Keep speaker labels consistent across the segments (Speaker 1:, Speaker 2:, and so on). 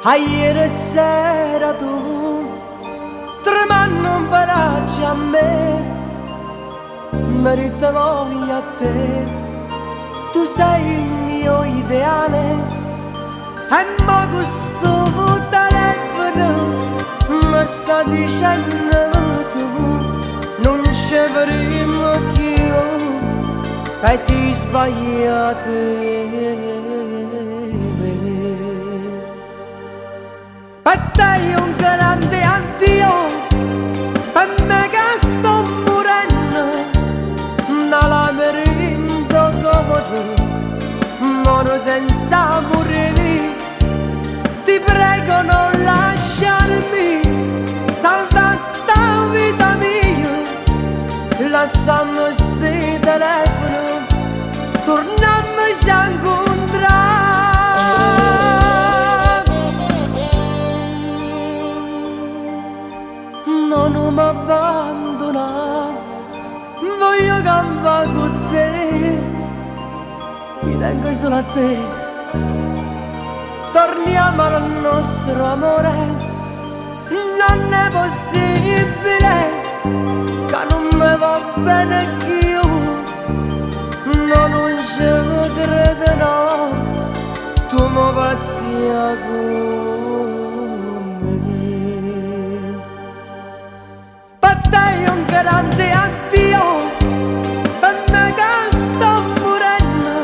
Speaker 1: A ieri sera tu tremando un braccio a me, merita voglia a te, tu sei il mio ideale. E mo questo telefono mi sta dicendo tu non ci faremo più e si sbagliate. Per te è un grande addio, per me che sto morendo, non la merito come tu, moro senza morire. Ti prego non lasciarmi, salta sta vita mia, lasciamo se telefono, torniamoci a incontrare. Non mi abbandonare, voglio campare con te, mi tengo solo a te. Torniamo al nostro amore, non è possibile che non mi va bene più, no, non ci credo, no, tu mi pazzia con me. Per te è un grande addio, per me che sto morendo,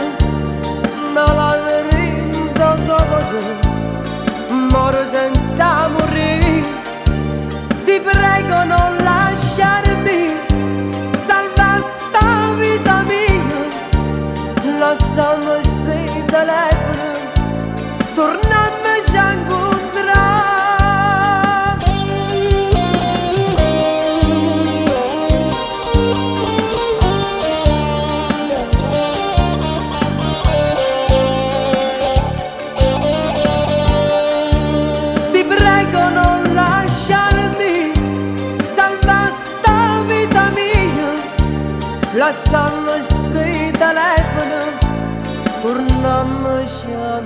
Speaker 1: ma la verità dopo tu, moro senza morire. Ti prego non lasciarmi, salva sta vita mia, lasciamo se telefono, torniamoci a incontrare. Lasciamo sti telefono, torniamoci a